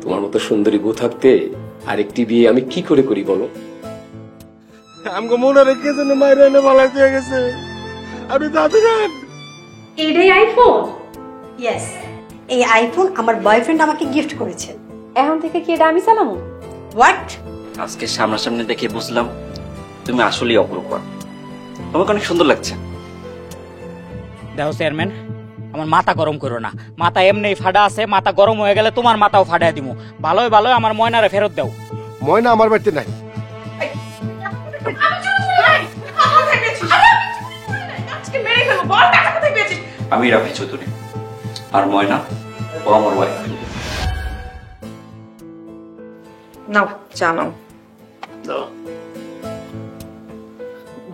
তোমার মতো সুন্দরী বউ থাকতে আরেকটি বিয়ে আমি কি করে করি বলো? আমগো মনে রেখে জন্য মাইরা এনে ভালাই দিয়ে গেছে। আপনি দাদু যান। এটাই আইফোন? ইয়েস, এই আইফোন আমার বয়ফ্রেন্ড আমাকে গিফট করেছে। এখন থেকে কি এটা আমি চালামু? হোয়াট? আজকে সামনাসামনি দেখে বুঝলাম তুমি আসলেই অপরূপা। তোমাকে অনেক সুন্দর লাগছে। দেখো চেয়ারম্যান, আমার মাথা গরম করো না। মাথা এমনি ফাটা আছে, মাথা গরম হয়ে গেলে তোমার মাথাও ফাটাই দিমু। ভালোই ভালোই আমার ময়নারে ফেরত দাও। ময়না আমার বাড়িতে নাই। আমি রাফি চৌধুরী, আর ময়না ও আমার ওয়াইফ। নাও জানো,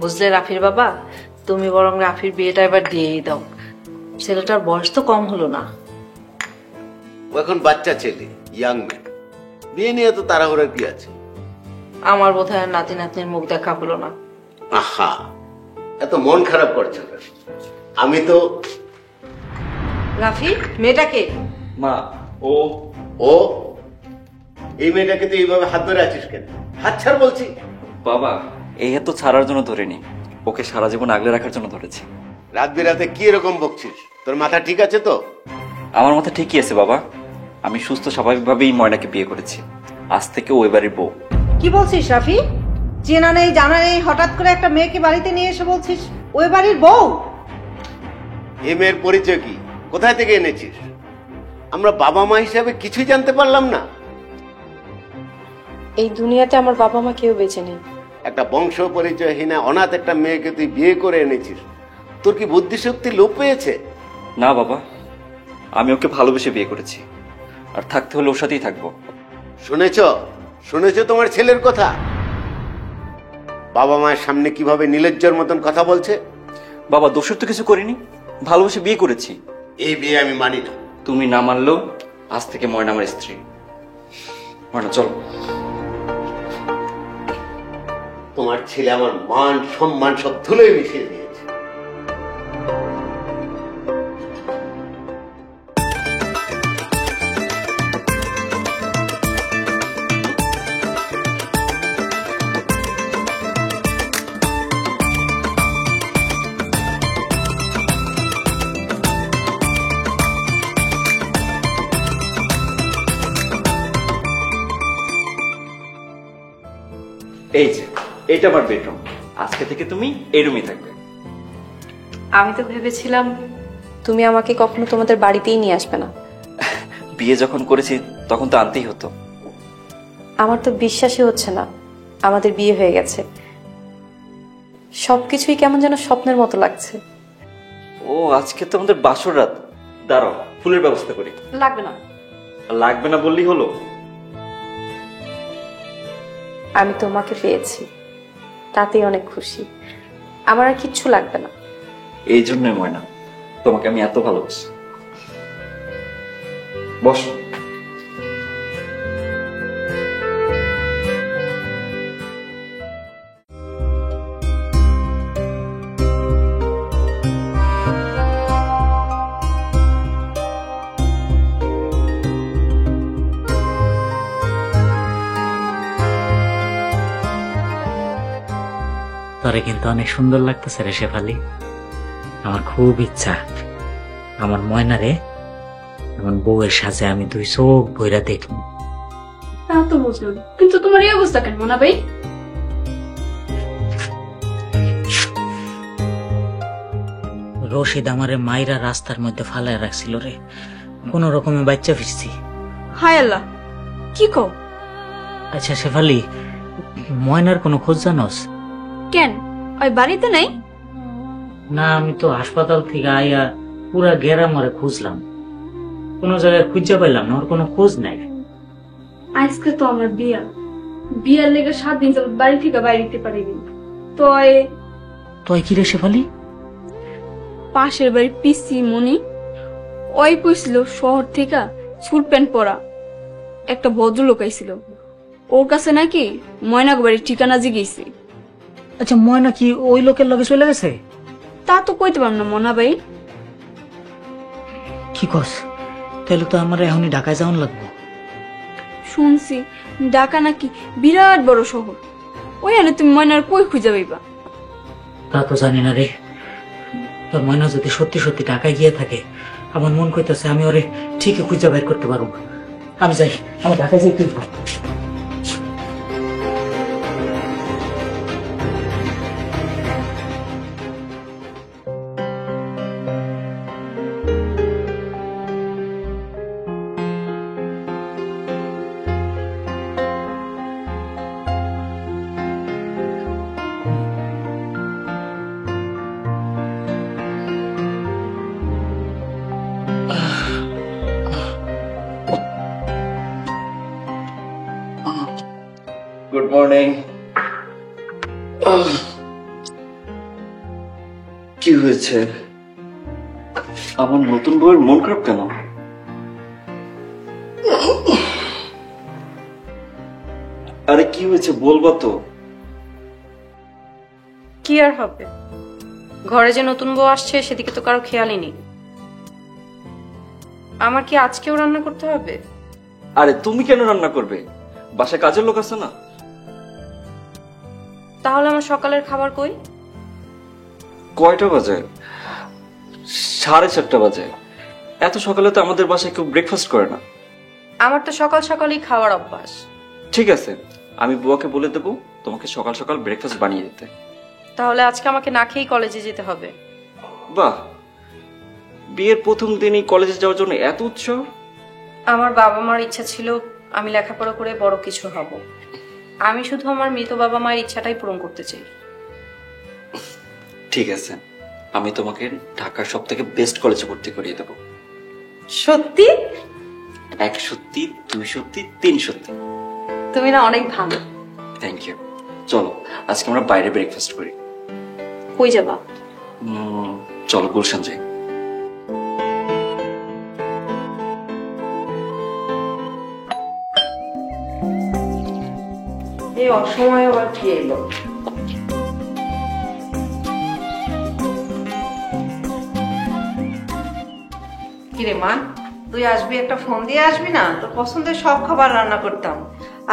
বুঝলে রাফির বাবা, তুমি বরং রাফির বিয়েটা এবার দিয়েই দাও। ছেলেটার বয়স তো কম হলো না। ও এখন বাচ্চা ছেলে, ইয়াং ম্যান, বিয়ে নিয়ে তো তাড়াহুড়া কি আছে? আমার বোধহয় আর নাতি নাতনির মুখ দেখা হলো না। আহা, এত মন খারাপ করছো না। আমি তো রাফি, মেয়েটাকে মা, ও এই মেয়েটাকে তো এইভাবে হাত ধরে আছিস কেন? হাত ছাড় বলছি। বাবা, এই এত ছাড়ার জন্য ধরেনি, ওকে সারা জীবন আগলে রাখার জন্য ধরেছি। রাত বিরাতে কি এরকম বকছিস? তোর মাথা ঠিক আছে তো? আমার মাথা ঠিকই আছে বাবা। আমি সুস্থ স্বাভাবিকভাবেই ময়নাকে বিয়ে করেছি। আজ থেকে ওই বাড়ির বউ। কি বলছিস রাফি? চেনা নেই জানা নেই হঠাৎ করে একটা মেয়েকে বাড়িতে নিয়ে এসে বলছিস ওই বাড়ির বউ? এই মেয়ের পরিচয় কি? কোথায় থেকে এনেছিস? আমরা বাবা মা হিসাবে কিছুই জানতে পারলাম না। এই দুনিয়াতে আমার বাবা মা কেউ বেঁচে নেই। একটা বংশ পরিচয়হীনা অনাথ একটা মেয়েকে তুই বিয়ে করে এনেছিস। তোর কি বুদ্ধিশক্তি লোপ পেয়েছে? না বাবা, আমি ওকে ভালোবেসে বিয়ে করেছি, আর থাকতে হলে ওর সাথেই থাকবো। শুনেছ তোমার ছেলের কথা? বাবা মায়ের সামনে কিভাবে নির্লজ্জের মতন কথা বলছে। বাবা, দোষের তো কিছু করিনি, ভালোবেসে বিয়ে করেছি। এই বিয়ে আমি মানি না। তুমি না মানলেও আজ থেকে ময়না আমার স্ত্রী। ময়না চলো। তোমার ছেলে আমার মান সম্মান সব ধুলোয় মিশিয়ে দিয়েছে। এই যে, এটা আমার বেডরুম। আজকে থেকে তুমি এই রুমে থাকবে। আমি তো ভেবেছিলাম তুমি আমাকে কখনো তোমাদের বাড়িতেই নিয়ে আসবে না। বিয়ে যখন করেছি তখন তো আনতেই হতো। আমার তো বিশ্বাসই হচ্ছে না আমাদের বিয়ে হয়ে গেছে। সবকিছুই কেমন যেন স্বপ্নের মতো লাগছে। ও, আজকে তো আমাদের বাসর রাত। দাঁড়াও, ফুলের ব্যবস্থা করি। লাগবে না। লাগবে না বললেই হলো? আমি তোমাকে পেয়েছি, তাতেই অনেক খুশি। আমার আর কিচ্ছু লাগবে না। এই জন্যই ময়না, তোমাকে আমি এত ভালোবাসি। বসো। তোরে কিন্তু অনেক সুন্দর লাগতেছে রে শেফালি। আমার খুব ইচ্ছা আমার ময়নারে আমার বউয়ের সাথে আমি দুই চোখ ভইরা দেখব। তা তো বুঝলাম, কিন্তু তোমার এই অবস্থা কেন মোনা ভাই? রশিদ আমারে মাইরা রাস্তার মধ্যে ফালায় রাখছিল রে, কোন রকমে বাচ্চা ফিরছি। হায় আল্লাহ, কি কও? আচ্ছা শেফালি, ময়নার কোনো খোঁজ জানোস? কেন, ওই বাড়িতে নাই? না, আমি তো হাসপাতাল থেকে আইয়া পুরা গেরামরে খুঁজলাম, কোনো জায়গায় খুঁজে পাইলাম না, ওর কোনো খোঁজ নাই। আজকে তো আমার বিয়ার লেগে 7 দিন যাবত বাড়ি থেকে বাইরে পারিনি। তুই কি রে শেফালি? পাশের বাড়ির পিসি মনি ওই কইছিল শহর থেকে স্কুল প্যান্ট পরা একটা ভদ্রলোক আইছিল, ওর কাছে নাকি ময়নাক বাড়ির ঠিকানা জিজ্ঞেসি। আচ্ছা ময়না কি ওই লোকের লগে চলে গেছে? তা তো কইতে পারব না মনা ভাই। কি কস? তাহলে তো আমার এখনই ঢাকায় যাওয়ান লাগবো। শুনছি ঢাকা নাকি বিরাট বড় শহর, ওইখানে তুমি ময়নার কই খুঁজে পাইবা? তা তো জানি না রে। তোর ময়না যদি সত্যি সত্যি ঢাকায় গিয়ে থাকে, আমার মন কইতাছে আমি ওরে ঠিকই খুঁজে বের করতে পারবো। আমি যাই, আমার ঢাকায় যাই। তুই গুড মর্নিং। কি হয়েছে? আমার নতুন বউয়ের মন খারাপ কেন? আরে কি হয়েছে বলবা তো। কি আর হবে, ঘরে যে নতুন বউ আসছে সেদিকে তো কারো খেয়ালই নেই। আমার কি আজকেও রান্না করতে হবে? আরে তুমি কেন রান্না করবে? বাসায় কাজের লোক আছে না? তাহলে আমার সকালের খাবার কই? কয়টা বাজে? 4:30 বাজে। এত সকালে তো আমাদের বাসায় কেউ ব্রেকফাস্ট করে না। আমার তো সকাল সকালই খাওয়ার অভ্যাস। ঠিক আছে, আমি বুয়াকে বলে দেবো তোমাকে সকাল সকাল ব্রেকফাস্ট বানিয়ে দিতে। তাহলে আজকে আমাকে না খেয়েই কলেজে যেতে হবে? বাহ, বিয়ের প্রথম দিনই কলেজে যাওয়ার জন্য এত উৎসাহ। আমার বাবা মার ইচ্ছা ছিল আমি লেখাপড়া করে বড় কিছু হব। আমি শুধু আমার মৃত বাবা মায়ের ইচ্ছাটাই পূরণ করতে চাই। ঠিক আছে, আমি তোমাকে ঢাকার সব থেকে বেস্ট কলেজে ভর্তি করিয়ে দেবো। সত্যি? 1 সত্যি, 2 সত্যি, 3 সত্যি। তুমি না অনেক ভালো। Thank you. চলো আজকে আমরা বাইরে ব্রেকফাস্ট করি। কই যাবা? চলো গুলশান যাই। এই অসময়ে আবার কি এলো? কিরে মা, তুই আসবি একটা ফোন দিয়ে আসবি না? তোর পছন্দের সব খাবার রান্না করতাম।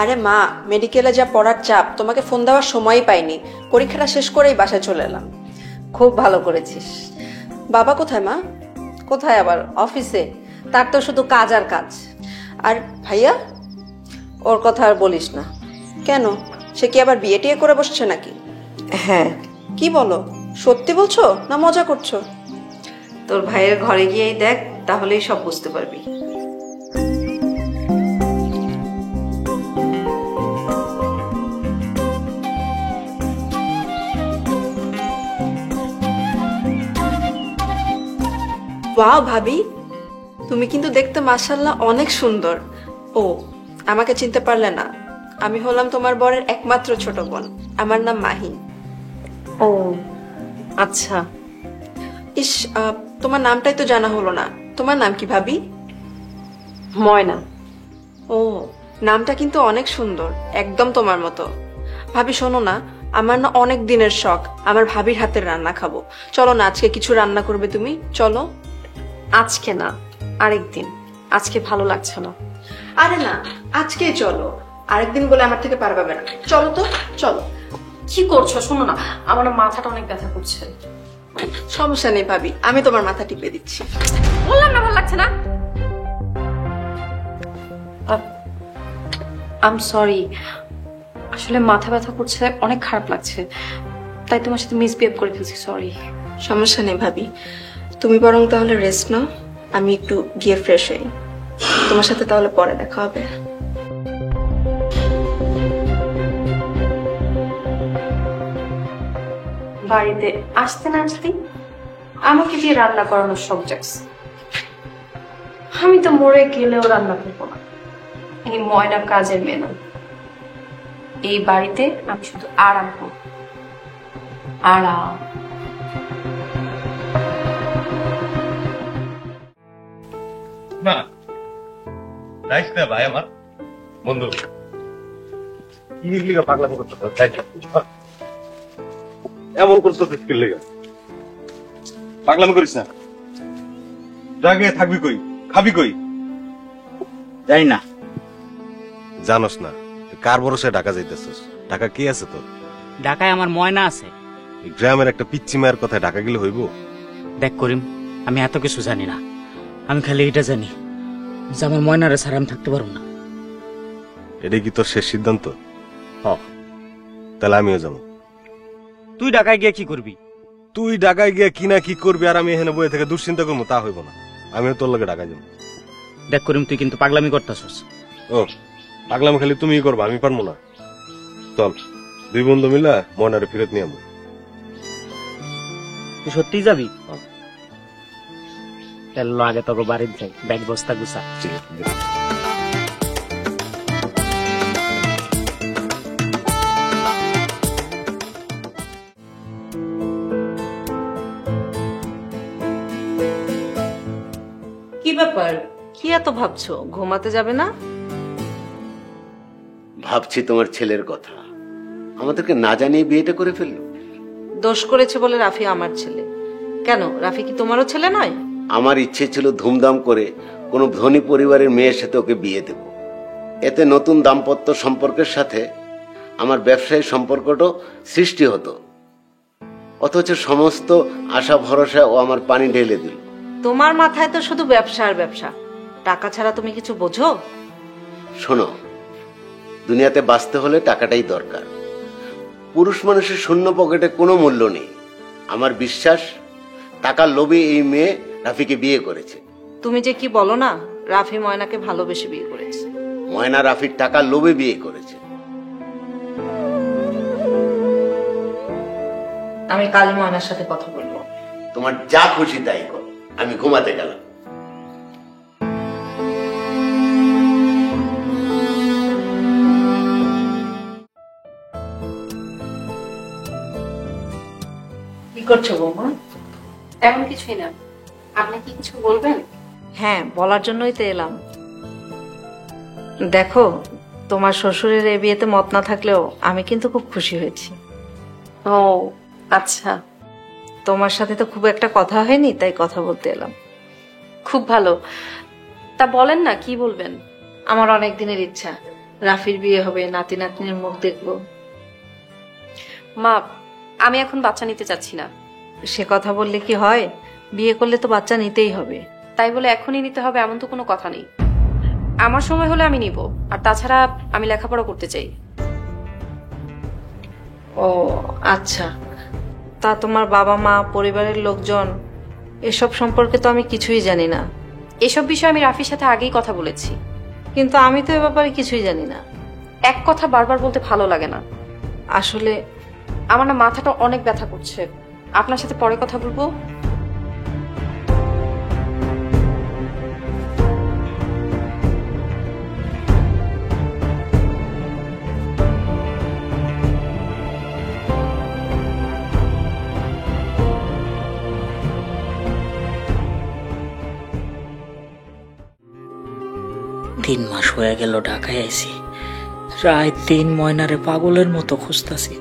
আরে মা, মেডিকেলে যা পড়ার চাপ, তোমাকে ফোন দেওয়ার সময়ই পাইনি। পরীক্ষাটা শেষ করেই বাসায় চলে এলাম। খুব ভালো করেছিস। বাবা কোথায় মা? কোথায় আবার? অফিসে। তার তো শুধু কাজ আর কাজ। আর ভাইয়া? ওর কথা আর বলিস না। কেন, সে কি আবার বিয়ে টিয়ে করে বসছে নাকি? হ্যাঁ। কি বলো, সত্যি বলছো না মজা করছো? তোর ভাইয়ের ঘরে গিয়েই দেখ, তাহলেই সব বুঝতে পারবি। ওয়াও ভাবি, তুমি কিন্তু দেখতে মাশাআল্লাহ অনেক সুন্দর। ও, আমাকে চিনতে পারলে না? আমি হলাম তোমার বরের একমাত্র ছোট বোন। আমার নাম মাহি। ও আচ্ছা। ইস, তোমার নামটাই তো জানা হলো না। তোমার নাম কি ভাবি? ময়না। ও, নামটা কিন্তু অনেক সুন্দর, একদম তোমার মতো। ভাবি শোনো না, আমার না অনেক দিনের শখ আমার ভাবির হাতের রান্না খাবো। চলো না, আজকে কিছু রান্না করবে তুমি, চলো। আজকে না, আরেকদিন। আজকে ভালো লাগছে না। আরে না, আজকেই চলো, আরেকদিন বলে আমার থেকে পারবে না। চলো তো, চলো। কি করছো? শোনো না, আমার না মাথাটা অনেক ব্যথা করছে। সমস্যা নেই ভাবি, আমি তোমার মাথা টিপে দিচ্ছি। বললাম না ভালো লাগছে না। আই এম সরি, আসলে মাথা ব্যথা করছে, অনেক খারাপ লাগছে, তাই তোমার সাথে মিসবিহেভ করে ফেলছি। সরি। সমস্যা নেই ভাবি, তুমি বরং তাহলে রেস্ট নাও, আমি একটু গিয়ে ফ্রেশ হই। তোমার সাথে তাহলে পরে দেখা হবে। বাড়িতে আসতে না আসতেই আমাকে দিয়ে রান্না করানোর শখ জাগছে। আমি তো মরে গেলেও রান্না করবো না। এই ময়না কাজের মেয়ে নয়। এই বাড়িতে আমি শুধু আরাম করব, আরাম। না নাইস না ভাই, আমার বন্ধু কি লিখলি পাগলামি করতে। এমন করছো ফিসকির লেগে পাগলামি করিস না। জাগে থাকবি কই, খাবি কই? যাই না। জানোস না কার ভরসায় ঢাকা যাইতেছস? ঢাকা কি আছে তোর? ঢাকায় আমার ময়না আছে। এই গ্রামের একটা পিচ্চি মায়ের কথায় ঢাকা গেলে হইব? দেখ করিম, আমি এত কিছু জানি না। আমি খালি এটা জানি যে আমার ময়নারে ছাড়া আমি থাকতে পারবো না। এটাই কি তোর শেষ সিদ্ধান্ত? হ। তাহলে আমিও যাবো। তুই ঢাকায় গিয়ে কি করবি? তুই ঢাকায় গিয়ে কি না কি করবি আর আমি এখানে বয়ে থেকে দুশ্চিন্তা করবো, তা হইব না। আমিও তোর লগে ঢাকায় যাবো। দেখ করিম, তুই কিন্তু পাগলামি করতেছস। ও পাগলাম খালি তুমিই করবা, আমি পারবো না। চল দুই বন্ধু মিলা ময়নারে ফিরত নিয়ে আমো। তুই সত্যিই যাবি? তাহলে আগে তোকে বাড়িতে যাই, ব্যাগ বস্তা গুছা। কি ব্যাপার, কি এত ভাবছো? ঘুমাতে যাবে না? ভাবছি তোমার ছেলের কথা, আমাদেরকে না জানিয়ে বিয়েটা করে ফেললো। দোষ করেছে বলে রাফি আমার ছেলে। কেন, রাফি কি তোমারও ছেলে নয়? আমার ইচ্ছে ছিল ধুমধাম করে কোনো ধনী পরিবারের মেয়ের সাথে ওকে বিয়ে দেব। এতে নতুন দাম্পত্য সম্পর্কের সাথে আমার ব্যবসায়ী সম্পর্কটাও সৃষ্টি হতো। অথচ সমস্ত আশা ভরসা ও আমার পানি ঢেলে দিল। তোমার মাথায় তো শুধু ব্যবসা আর ব্যবসা, টাকা ছাড়া তুমি কিছু বোঝো? শোনো, দুনিয়াতে বাঁচতে হলে টাকাটাই দরকার। পুরুষ মানুষের শূন্য পকেটে কোনো মূল্য নেই। আমার বিশ্বাস টাকার লোভে এই মেয়ে রাফিকে বিয়ে করেছে। তুমি যে কি বলো না, রাফি ময়নাকে ভালোবেসে বিয়ে করেছে। ময়না রাফির টাকার লোভে বিয়ে করেছে। আমি কাল ময়নার সাথে কথা বলবো। তোমার যা খুশি তাই কর, আমি ঘুমাতে গেলাম। কি করছো বৌমা? এমন কিছুই না। আপনি কি কিছু বলবেন? হ্যাঁ, বলার জন্যই তো এলাম। দেখো, তোমার শ্বশুরের এই বিয়েতে মত না থাকলেও আমি কিন্তু খুব খুশি হয়েছি। ও আচ্ছা, তোমার সাথে তো খুব একটা কথা হয়নি, তাই কথা বলতে এলাম। খুব ভালো। তা বলেন না, কি বলবেন? আমার অনেক দিনের ইচ্ছা, রাফির বিয়ে হবে, নাতি নাতনির মুখ দেখবো। মা, আমি এখন বাচ্চা নিতে চাচ্ছি না। সে কথা বললে কি হয়? বিয়ে করলে তো বাচ্চা নিতেই হবে। তাই বলে এখনই নিতে হবে এমন তো কোনো কথা নেই। আমার সময় হলে আমি নিব। আর তাছাড়া আমি লেখাপড়া করতে চাই। ও আচ্ছা, তা তোমার বাবা মা, পরিবারের লোকজন, এসব সম্পর্কে তো আমি কিছুই জানি না। এসব বিষয়ে আমি রাফির সাথে আগেই কথা বলেছি। কিন্তু আমি তো এ ব্যাপারে কিছুই জানি না। এক কথা বারবার বলতে ভালো লাগে না। আসলে আমার না মাথাটা অনেক ব্যথা করছে। আপনার সাথে পরে কথা বলবো। তিন মাস হয়ে গেল ঢাকায় আইছি, প্রায় 3 ময়নারে পাগলের মতো খুঁজতাছি।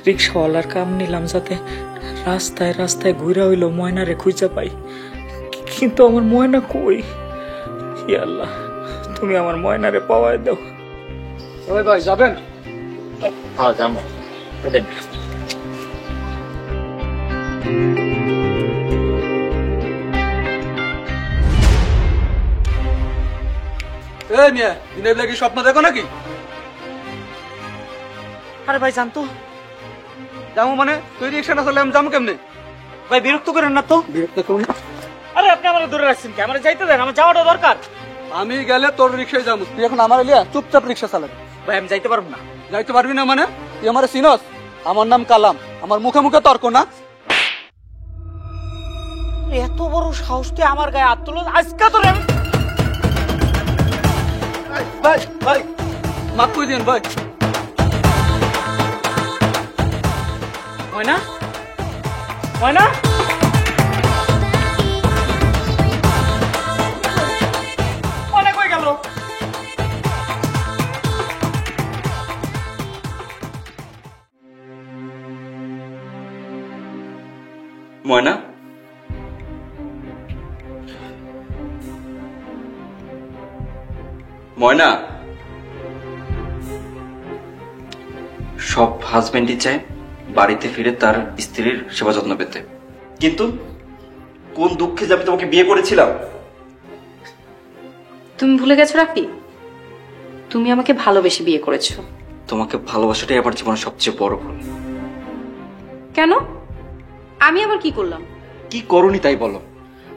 রিক্সাওয়ালার কাম নিলাম যাতে রাস্তায় রাস্তায় ঘুরা হইল ময়নারে খুঁজা পাই, কিন্তু আমার ময়না কই? হে আল্লাহ, তুমি আমার ময়নারে পাওয়ায় দাও। ওই ভাই যাবেন? হ্যাঁ যাবো। এই মিয়া, দিনের লাগি স্বপ্ন দেখো নাকি? আরে ভাই জানতো যাবো মানে? তুই রিক্সা না চলে আমি যাবো কেমনে? ভাই, বিরক্ত করেন না তো। বিরক্ত করুন। আরে আপনি আমার দূরে রাখছেন কে? আমার যাইতে দেন, আমার যাওয়াটা দরকার। আমি গেলে তোর রিক্সায় যাবো, তুই এখন আমার লিয়া চুপচাপ রিক্সা চালাবি। ভাই আমি যাইতে পারবো না। যাইতে পারবি না মানে? তুই আমার চিনস? আমার নাম কালাম, আমার মুখে মুখে তর্ক না। এত বড় সাহস তুই আমার গায়ে হাত তুলো আজকে তোরে। ভাই ভাই মাফ করে দিন ভাই। ময়না, ময়না, ময়না কই গেল? ময়না, ময়না, সব হাজবেন্ডই চায় বাড়িতে ফিরে তার স্ত্রীর সেবা যত্ন পেতে, কিন্তু কোন দুঃখে যে আমি তোমাকে বিয়ে করেছিলাম। তুমি ভুলে গেছো রাফি, তুমি আমাকে ভালোবেসে বিয়ে করেছো। তোমাকে ভালোবাসাটাই আমার জীবনের সবচেয়ে বড় ভুল। কেন? আমি আবার কি করলাম? কি করনি তাই বলো।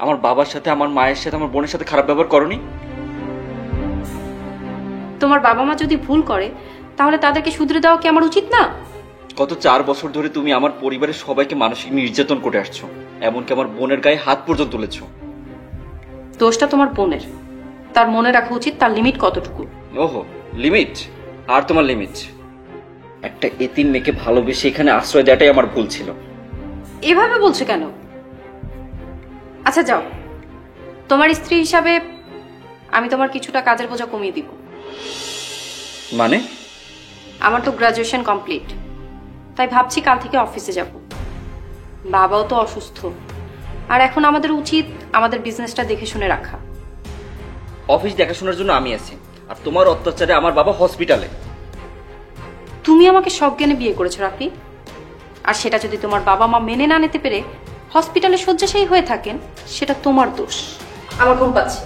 আমার বাবার সাথে, আমার মায়ের সাথে, আমার বোনের সাথে খারাপ ব্যবহার করনি? তোমার বাবা মা যদি ভুল করে তাহলে তাদেরকে শুধরে দেওয়া কি আমার উচিত না? গত 4 বছর ধরে তুমি আমার পরিবারের সবাইকে মানসিক নির্যাতন করে আসছো, এমনকি আমার বোনের গায়ে হাত পর্যন্ত তুলেছো। দোষটা তোমার বোনের, তার মনে রাখা উচিত তার লিমিট কতটুকু। ওহো, লিমিট? আর তোমার লিমিট? একটা এতিম মেয়েকে ভালোবেসে এখানে আশ্রয় দেওয়াটাই আমার ভুল ছিল। এভাবে বলছো কেন? আচ্ছা যাও, তোমার স্ত্রী হিসাবে আমি তোমার কিছুটা কাজের বোঝা কমিয়ে দিব। মানে? আমার তো গ্রাজুয়েশন কমপ্লিট, তাই ভাবছি কাল থেকে অফিসে যাব। বাবাও তো অসুস্থ, আর এখন আমাদের উচিত আমাদের বিজনেসটা দেখে শুনে রাখা। অফিস দেখাশোনার জন্য আমি আছি, আর তোমার অত্যাচারে আমার বাবা হসপিটালে। তুমি আমাকে সজ্ঞানে বিয়ে করেছো রাফি, আর সেটা যদি তোমার বাবা মা মেনে না নিতে পেরে হসপিটালে শয্যাশায়ী হয়ে থাকেন, সেটা তোমার দোষ। আমার ঘুম পাচ্ছে,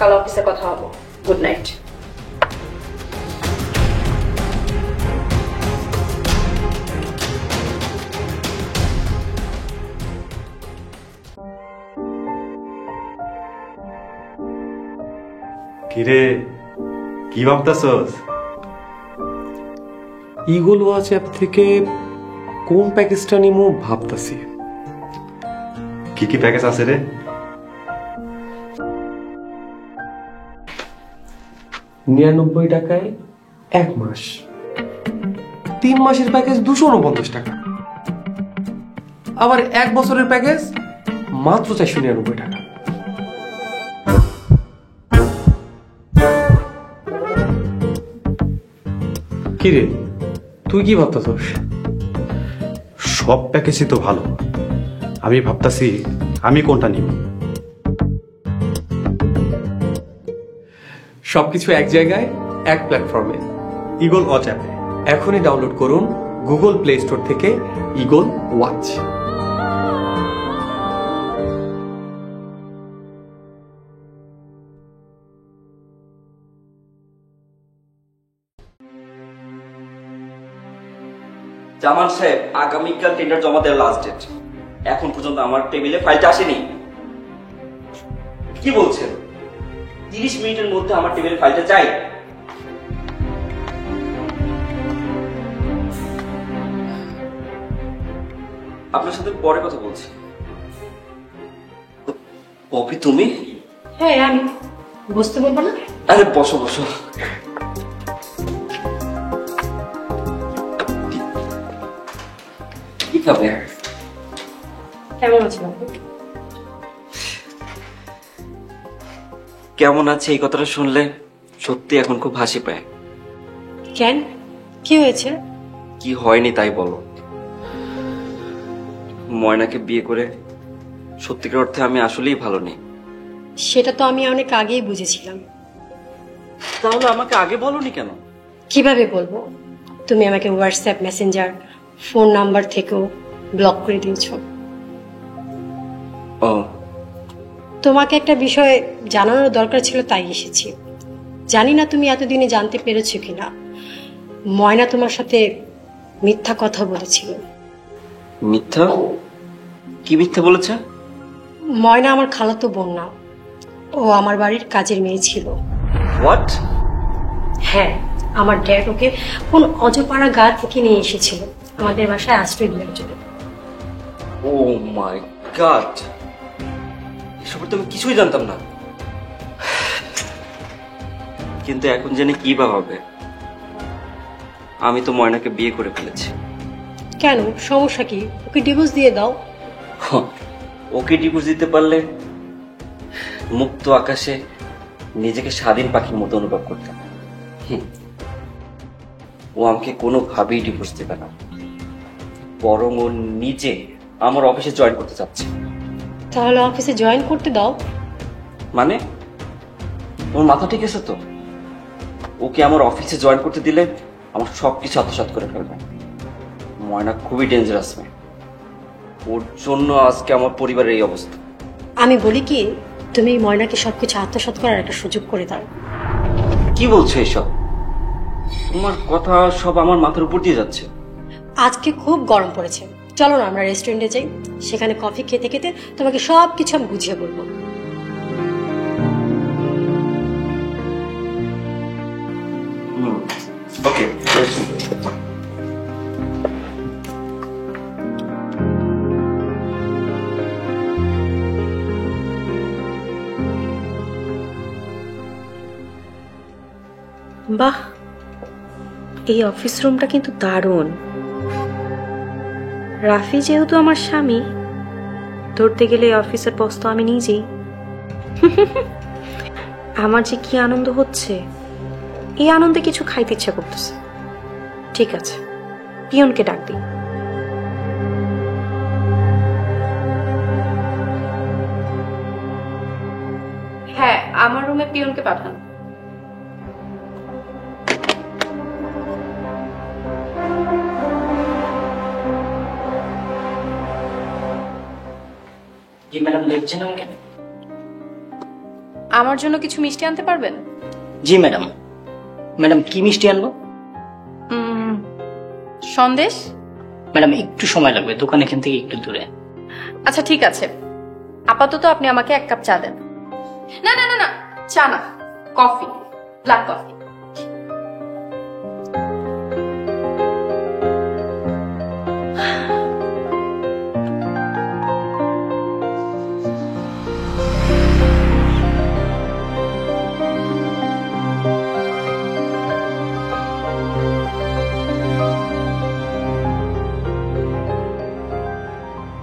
কাল অফিসে কথা হবো। Good night. কিরে, কি ভাবতাছস? ইগল ওয়াচ অ্যাপ থেকে কোন প্যাকেজটা নিমু ভাবতাছি। কি কি প্যাকেজ আছে রে? 99 টাকায় 1 মাস, 3 মাসের প্যাকেজ 249 টাকা, আবার 1 বছরের প্যাকেজ মাত্র 499 টাকা। কিরে, তুই কি ভাবতাছস? সব প্যাকেজই তো ভালো, আমি ভাবতাছি আমি কোনটা নিব। সবকিছু এক জায়গায়, এক প্ল্যাটফর্মে, ইগল ওয়াচ অ্যাপে। এখনই ডাউনলোড করুন গুগল প্লে স্টোর থেকে ইগল ওয়াচ। জামান সাহেব, আগামীকাল টেন্ডার জমা দেওয়ার লাস্ট ডেট। এখন পর্যন্ত আমার টেবিলে ফাইলটা আসেনি। কি বলছেন? 30 মিনিটের মধ্যে আমার টেবিলে ফাইলটা চাই। আপনার সাথে পরে কথা বলছি। পপি, তুমি? হ্যাঁ, আমি বসতে বলবো না? আরে বসো বসো। কি খাবে? কেমন আছো? কেমন আছে এই কথাটা শুনলে সত্যি এখন খুব হাসি পায়। কেন, কি হয়েছে? কি হয়নি তাই বলো। ময়নাকে বিয়ে করে সত্যিকার অর্থে আমি আসলেই ভালো নেই। সেটা তো আমি অনেক আগেই বুঝেছিলাম। তাহলে আমাকে আগে বলনি কেন? কিভাবে বলবো? তুমি আমাকে হোয়াটসঅ্যাপ, মেসেঞ্জার, ফোন নাম্বার থেকেও ব্লক করে দিয়েছো। ও, তোমাকে একটা বিষয় জানানোর দরকার ছিল, তাই এসেছি। জানি না তুমি এতদিনে জানতে পেরেছো কিনা, ময়না তোমার সাথে মিথ্যা কথা বলেছিল। মিথ্যা? কি মিথ্যা বলেছে? ময়না আমার খালাতো বোন না, ও আমার বাড়ির কাজের মেয়ে ছিল। হোয়াট? হ্যাঁ, আমার ড্যাড ওকে কোন অজপাড়া গা থেকে নিয়ে এসেছিল আমাদের বাসায় আশ্রয় দেওয়ার জন্য। ও মাই গড, এসবের তো আমি কিছুই জানতাম না। কিন্তু এখন জেনে কি বা হবে? আমি তো ময়নাকে বিয়ে করে ফেলেছি। কেন, সমস্যা কি? ওকে ডিভোর্স দিয়ে দাও। ওকে ডিভোর্স দিতে পারলে মুক্ত আকাশে নিজেকে স্বাধীন পাখির মতো অনুভব করতাম। ও আমাকে কোনোভাবেই ডিভোর্স দেবে না, বরং ও নিজে আমার অফিসে জয়েন করতে চাচ্ছে। তাহলে অফিসে জয়েন করতে দাও। মানে ওর মাথা ঠিক আছে তো? ওকে আমার অফিসে জয়েন করতে দিলে আমার সবকিছু আত্মসাৎ করে ফেলবে। ময়না খুবই ডেঞ্জারাস মেয়ে, ওর জন্য আজকে আমার পরিবারের এই অবস্থা। আমি বলি কি, তুমি ময়নাকে সবকিছু আত্মসাৎ করার একটা সুযোগ করে দাও। কি বলছো এসব? তোমার কথা সব আমার মাথার উপর দিয়ে যাচ্ছে। আজকে খুব গরম পড়েছে, চলো না আমরা রেস্টুরেন্টে যাই, সেখানে কফি খেতে খেতে তোমাকে সবকিছু আমি বুঝিয়ে বলবো। ওকে। বাহ, এই অফিস রুমটা কিন্তু দারুণ। রাফি যেহেতু আমার স্বামী, ধরতে গেলে এই অফিসের বস তো আমি নিজেই। আমার যে কি আনন্দ হচ্ছে, এই আনন্দে কিছু খাইতে ইচ্ছা করতেছে। ঠিক আছে, পিয়নকে ডাক দিই। হ্যাঁ, আমার রুমে পিয়নকে পাঠান। জি ম্যাডাম, দেখছেন আমাকে? আমার জন্য কিছু মিষ্টি আনতে পারবেন? জি ম্যাডাম। ম্যাডাম কি মিষ্টি আনবো? সন্দেশ। ম্যাডাম একটু সময় লাগবে, দোকান এখান থেকে একটু দূরে। আচ্ছা ঠিক আছে, আপাতত আপনি আমাকে 1 কাপ চা দেন। না না না না, চা না, কফি, ব্ল্যাক কফি।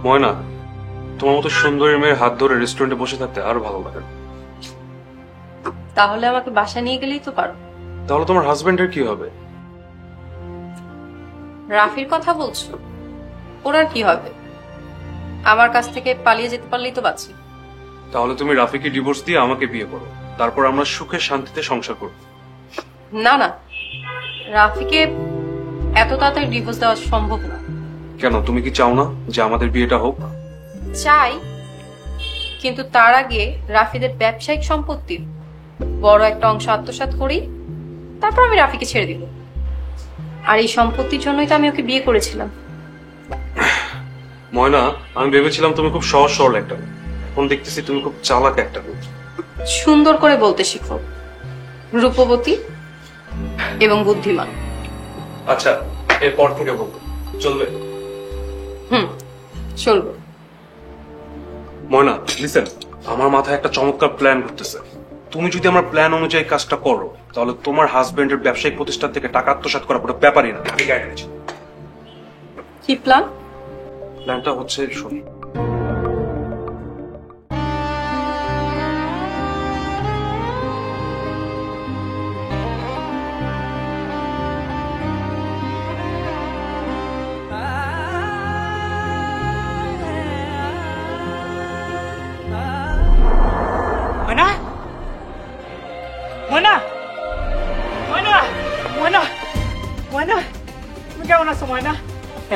ময়না, তোমার মতো সুন্দরী মেয়ের হাত ধরে রেস্টুরেন্টে বসে থাকতে আরো ভালো লাগে। তাহলে আমাকে বাসায় নিয়ে গেলেই তো পারো। তাহলে তোমার হাজবেন্ডের কি হবে? রাফির কথা বলছো? ওর আর কি হবে? আমার কাছ থেকে পালিয়ে যেতে পারলেই তো বাঁচি। তাহলে তুমি রাফিকে ডিভোর্স দিয়ে আমাকে বিয়ে করো, তারপর আমরা সুখে শান্তিতে সংসার করব। না না, রাফিকে এত তাড়াতাড়ি ডিভোর্স দেওয়া সম্ভব না। কেন, তুমি কি চাও না যে আমাদের বিয়েটা হোক? চাই, কিন্তু তার আগে রাফিদের ব্যবসায়িক সম্পত্তির বড় একটা অংশ আত্মসাৎ করি, তারপর আমি রাফিকে ছেড়ে দিব। আর এই সম্পত্তির জন্যই তো আমি ওকে বিয়ে করেছিলাম। ময়না, আমি ভেবেছিলাম তুমি খুব সহজ সরল একটা মেয়ে, এখন দেখতেছি তুমি খুব চালাক একটা মেয়ে। সুন্দর করে বলতে শিখো, রূপবতী এবং বুদ্ধিমান। আচ্ছা, এরপর থেকে বলবো, চলবে? চলবে। ময়না লিসেন, আমার মাথায় একটা চমৎকার প্ল্যান ঘুরতেছে। তুমি যদি আমার প্ল্যান অনুযায়ী কাজটা করো, তাহলে তোমার হাজবেন্ডের ব্যবসায়িক প্রতিষ্ঠান থেকে টাকা আত্মসাৎ করা কোনো ব্যাপারই না। আমি গাইড করছি। কি প্ল্যান? প্ল্যানটা হচ্ছে, শোন, ময়না, ময়না, ময়না, ময়না, ময়না, তুমি কেমন আছো ময়না?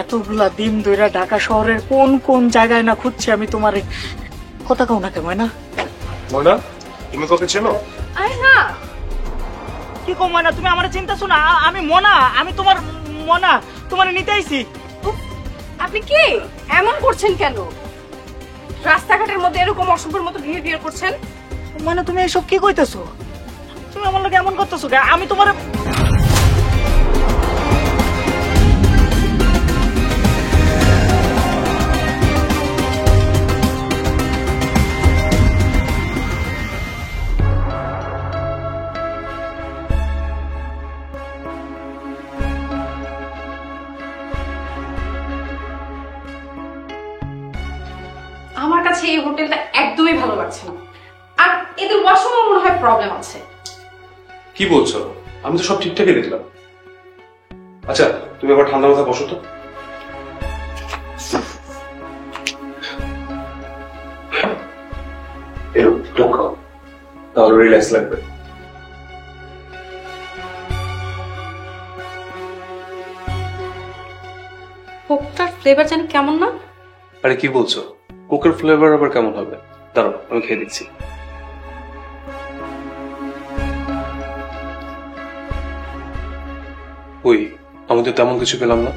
এতগুলা দিন ধরে ঢাকা শহরের কোন কোন জায়গায় না খুঁজছি আমি তোমার, কথা কও না কে ময়না? ময়না, তুমি কাউকে চেনো? আরে না, কি কো ময়না, তুমি আমার চিন্তাছো না? আমি মনা, আমি তোমার মনা, তোমার নিতে আইছি। আপনি কি এমন করছেন কেন? রাস্তাঘাটের মধ্যে এরকম অসভ্যের মতো বিহেভিয়ার করছেন? মানে তুমি এসব কি কইতেছো? তুমি আমার লাগে এমন করতেছো কে? আমি তোমার আমার কাছে এই হোটেলটা একদমই ভালো লাগছে না, আর এদের ওয়াশরুমে মনে হয় প্রবলেম আছে। কি বলছো? আমি তো সব ঠিকঠাকই দেখলাম। আচ্ছা, তুমি আবার ঠান্ডা মাথায় বসো তো। তাহলে রিল্যাক্স লাগবে। কোকটার ফ্লেভার জানি কেমন না? আরে কি বলছো? কোকের ফ্লেভার আবার কেমন হবে? দাঁড়াও, আমি খেয়ে দিচ্ছি। ওই, আমি তো তেমন কিছু পেলাম না।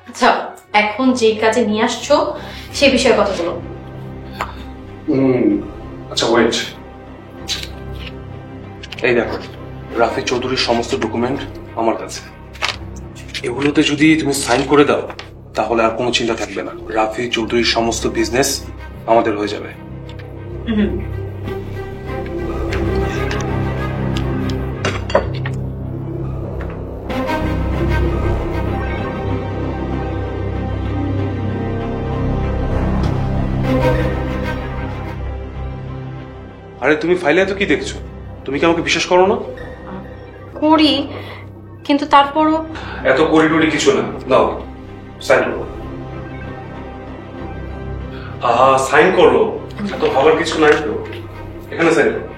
আচ্ছা, এখন যে কাজে নিয়ে আসছো সে বিষয়ে কথা বলো। আচ্ছা ওয়েট, এই দেখো রাফি চৌধুরীর সমস্ত ডকুমেন্ট আমার কাছে। এগুলোতে যদি তুমি সাইন করে দাও তাহলে আর কোনো চিন্তা থাকবে না, রাফি চৌধুরীর সমস্ত বিজনেস আমাদের হয়ে যাবে। আরে তুমি ফাইলে এত কি দেখছো? তুমি কি আমাকে বিশ্বাস করো না? করি, কিন্তু তারপরও এত করিডোরি কিছু না, দাও সাইন করো। সাইন করো, এত ভাবার কিছু নাই তো, এখানে সাইন করো।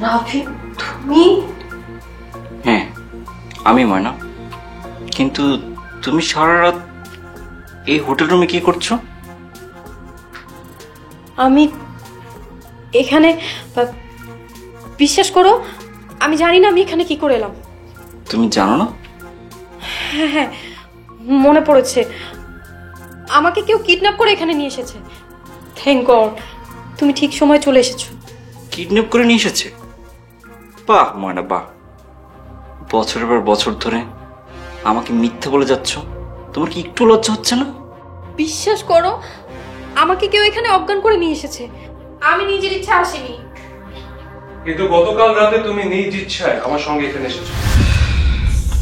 রাফি, তুমি? হ্যাঁ, আমি ময়না। কিন্তু তুমি সারা রাত এই হোটেল রুমে কি করছো? আমি এখানে, বিশ্বাস করো আমি জানি না আমি এখানে কি করে এলাম। তুমি জানো না? হ্যাঁ হ্যাঁ, মনে পড়েছে, আমাকে কেউ কিডন্যাপ করে এখানে নিয়ে এসেছে। থ্যাংক গড তুমি ঠিক সময় চলে এসেছো। কিডন্যাপ করে নিয়ে এসেছে? বাহ ময়না বাহ, বছরের পর বছর ধরে আমাকে মিথ্যে বলে যাচ্ছ, তোমার কি একটু লজ্জা হচ্ছে না? বিশ্বাস করো আমাকে কেউ এখানে অজ্ঞান করে নিয়ে এসেছে, আমি নিজের ইচ্ছা আসিনি। কিন্তু গতকাল রাতে তুমি নিজ ইচ্ছায় আমার সঙ্গে এখানে এসেছো।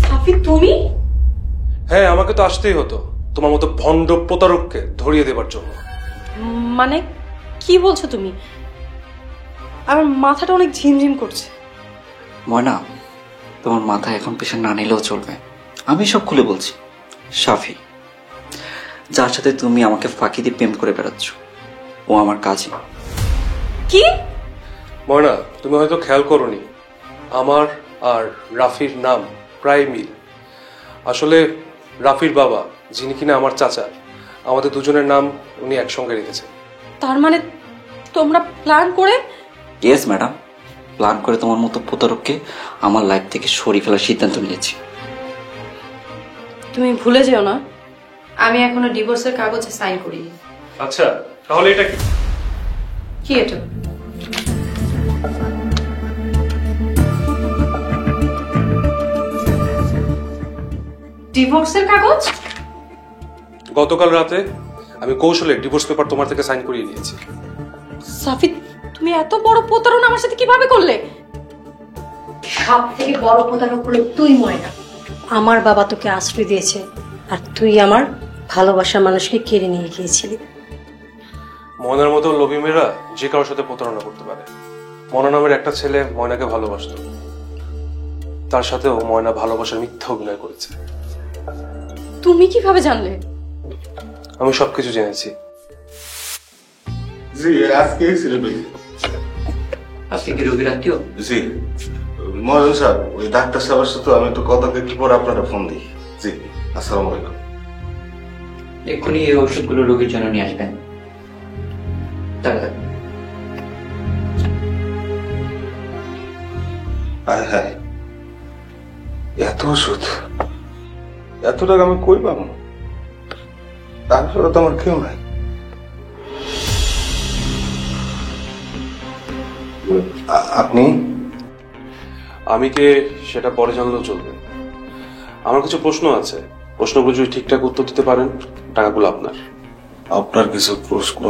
সাফি তুমি? হ্যাঁ, আমাকে তো আসতেই হতো তোমার মতো ভণ্ড প্রতারককে ধরিয়ে দেবার জন্য। মানে কি বলছো তুমি? আমার মাথাটা অনেক ঝিমঝিম করছে। ময়না, তোমার মাথায় এখন প্রেশার না নিলেও চলবে, আমি সব খুলে বলছি। সাফি, যার সাথে তুমি আমাকে ফাঁকি দিয়ে প্রেম করে বেড়াচ্ছ, ও আমার কাজে। কি? ময়না, তুমি হয়তো খেয়াল করোনি, আমার আর রাফির নাম প্রায় মিল। আসলে রাফির বাবা, যিনি কিনা আমার চাচা, আমাদের দুজনের নাম উনি একসঙ্গে রেখেছেন। তার মানে তোমরা প্ল্যান করে? ইয়েস ম্যাডাম, প্ল্যান করে তোমার মতো প্রতারককে আমার লাইফ থেকে সরিয়ে ফেলার সিদ্ধান্ত নিয়েছি। তুমি ভুলে যেও না আমি এখনো ডিভোর্সের কাগজে সাইন করিনি। আচ্ছা, তাহলে এটা কি? কি এটা? ডিভোর্সের কাগজ? গতকাল রাতে আমি কৌশলে ডিভোর্স পেপার তোমার থেকে সাইন করিয়ে নিয়েছি। সাফি, তুমি এত বড় প্রতারণা আমার সাথে কিভাবে করলে? সব থেকে বড় প্রতারক হলো তুই ময়না। আমার বাবা তোকে আশ্রয় দিয়েছে আর তুই আমার ভালোবাসার মানুষকে কেড়ে নিয়ে গিয়েছিলি। ময়নার মতো লোভী মেয়েরা যে কারোর সাথে প্রতারণা করতে পারে। ময়না নামের একটা ছেলে ময়নাকে ভালোবাসত, তার সাথেও ময়না ভালোবাসার মিথ্যা অভিনয় করেছে। তুমি কিভাবে জানলে? আমি সবকিছু জেনেছি। জি, আজকে ছিল ভাই। আজকে কি রোগীর আত্মীয়? জি মহাজন সাহেব, ওই ডাক্তার সাহেবের সাথে আমি একটু কথা একটু পরে আপনারা ফোন দিই। জি, আসসালামু আলাইকুম। এক্ষুনি এই ওষুধগুলো রোগীর জন্য নিয়ে আসবেন। হায় হায়, এত ওষুধ, এত টাকা আমি কই পাবো? তারপরে তো আমার কেউ নাই। আপনি? আমি কে সেটা পরে জানলেও চলবে। আমার কিছু প্রশ্ন আছে, প্রশ্নগুলো যদি ঠিকঠাক উত্তর দিতে পারেন টাকাগুলো আপনার। আপনার কিছু প্রশ্ন?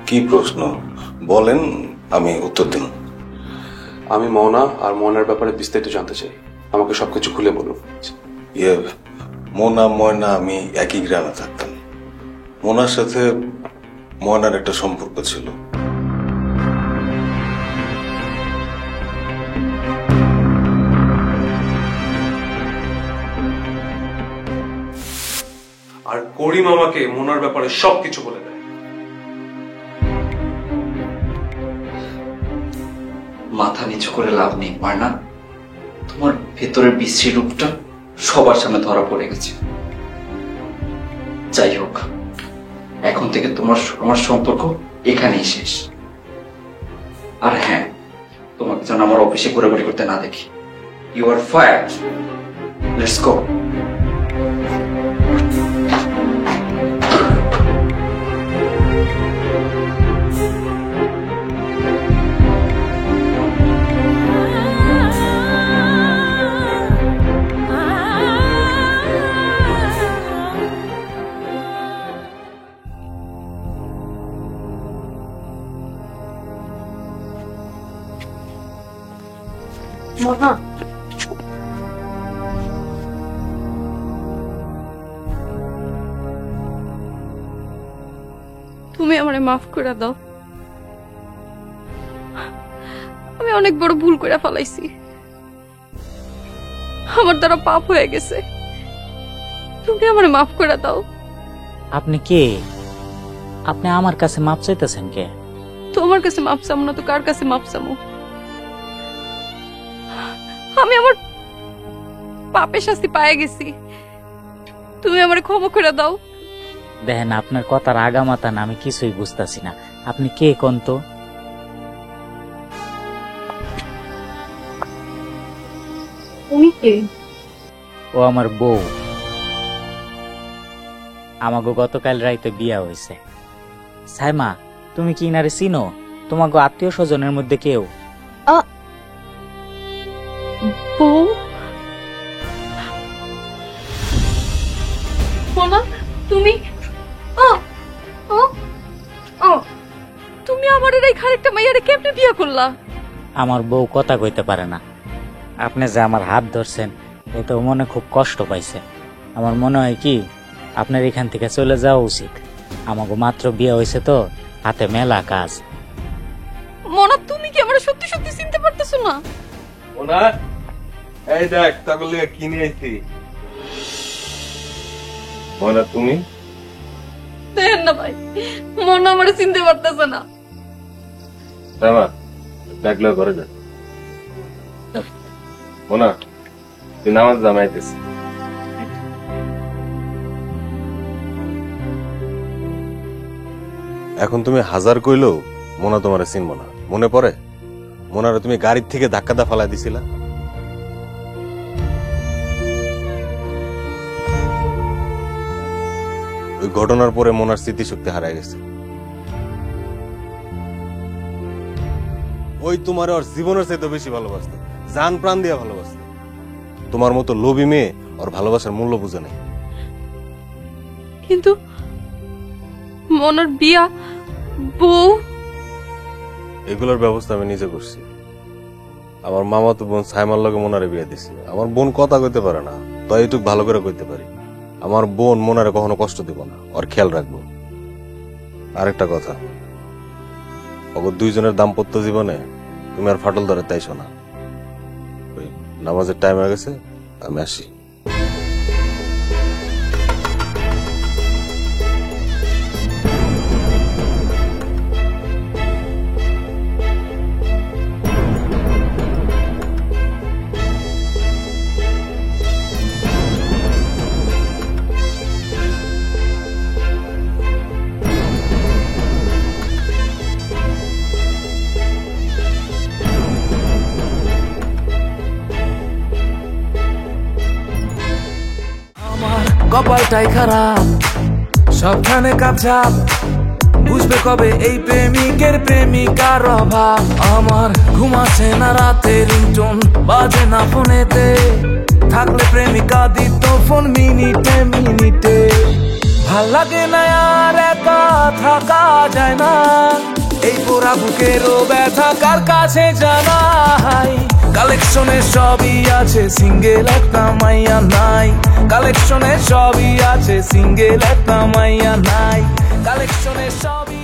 কি প্রশ্ন বলেন, আমি উত্তর দিন। আমি ময়না আর ময়নার ব্যাপারে বিস্তারিত জানতে চাই, আমাকে সবকিছু খুলে বলুন। ইয়ে, মোনা ময়না আমি একই গ্রামে থাকতাম। মোনার সাথে ময়নার একটা সম্পর্ক ছিল। আর করিম আমাকে মোনার ব্যাপারে সবকিছু বলে দেয়। মাথা নিচু করে লাভ নেই ময়না, তোমার ভেতরের বিশ্রী রূপটা সবার সামনে ধরা পড়ে গেছে। যাই হোক, এখন থেকে আমার সম্পর্ক এখানেই শেষ। আর হ্যাঁ, তোমাকে যেন আমার অফিসে ঘোরাঘুরি করতে না দেখি। You are fired. Let's go. Mona, তুমি আমারে মাফ করে দাও। আমি অনেক বড় ভুল করে ফেলাইছি, আমার দ্বারা পাপ হয়ে গেছে। তুমি আমারে মাফ করে দাও। আপনি কে? আপনি আমার কাছে মাপ চাইতেছেন কে? তোমার কাছে মাপ চামো না তো কার কাছে মাপ চামো? আমি আমার পাপের শাস্তি পায়ে গেছি, তুমি আমারে ক্ষমা করে দাও। দেখেন, আপনার কথার আগামাতা না আমি কিছুই বুঝতেছি না। আপনি কে কোন তো? তুমি কে? ও আমার বউ। আমাগো গতকাল রাইতে বিয়া হয়েছে। সাইমা, তুমি কি ইনারে চিনো? তোমাগো আত্মীয় স্বজনের মধ্যে কেউ? বউ? মোনা, তুমি তুমি আমার এই খারেকটা মাইয়ারে কেমনে বিয়া করলা? আমার বউ কথা কইতে পারে না। আপনি যে আমার হাত ধরছেন এতে মনে খুব কষ্ট পাইছে। আমার মনে হয় কি আপনার এখান থেকে চলে যাওয়া উচিত। আমাকে মাত্র বিয়ে হয়েছে তো, হাতে মেলা কাজ। মোনা, তুমি কি আমার সত্যি সত্যি চিনতে পারতেছো না? মোনা, এই দেখ তাহলে কি নিয়ে আইছি। মোনা তুমি? দেন না ভাই, মোনা আমার চিনতে পারতেছে না। রামা, ডাকলে ঘরে যা। মোনা, তুই নামাজ জামাইতেছিস। এখন তুমি হাজার কইলেও মোনা তোমারে চিনবো না। মনে পড়ে মোনারে তুমি গাড়ির থেকে ধাক্কা দা ফালাই দিছিলা? ওই ঘটনার পরে মোনার স্মৃতিশক্তি হারায় গেছে। ওই তোমার ওর জীবনের চাইতে বেশি ভালোবাসতো, জান প্রাণ দিয়ে ভালোবাসতো। তোমার মতো লোভী মেয়ে ওর ভালোবাসার মূল্য বুঝে নেই। কিন্তু মোনার বিয়া, বউ, এগুলোর ব্যবস্থা আমি নিজে করছি। আমার মামা তো বোন সাইমার লগে মোনারে বিয়ে দিছি। আমার বোন কথা কইতে পারে না, তাই এইটুকু ভালো করে কইতে পারি। আমার বোন মোনারে কখনো কষ্ট দিব না, ওর খেয়াল রাখবো। আরেকটা কথা, ওগো দুইজনের দাম্পত্য জীবনে তুমি আর ফাটল ধরে তাইছো না। ওই নামাজের টাইম হয়ে গেছে, আমি আসি। কপালটাই খারাপ, সবখানে কাপঝাপ, বুঝবে কবে এই প্রেমিকের প্রেমিকার অভাব। আমার ঘুম আসে না রাতে, রিংটোন বাজে না ফোনেতে, থাকলে প্রেমিকা দিত ফোন মিনিটে মিনিটে। ভাল লাগে না আর একা থাকা যায় না, এই পোড়া বুকেরও ব্যথা কার কাছে জানাই। কালেকশনে সবই আছে, সিঙ্গেল একটা মাইয়া নাই। কালেকশনে সবই আছে, সিঙ্গেল একটা মাইয়া নাই। কালেকশনে সবই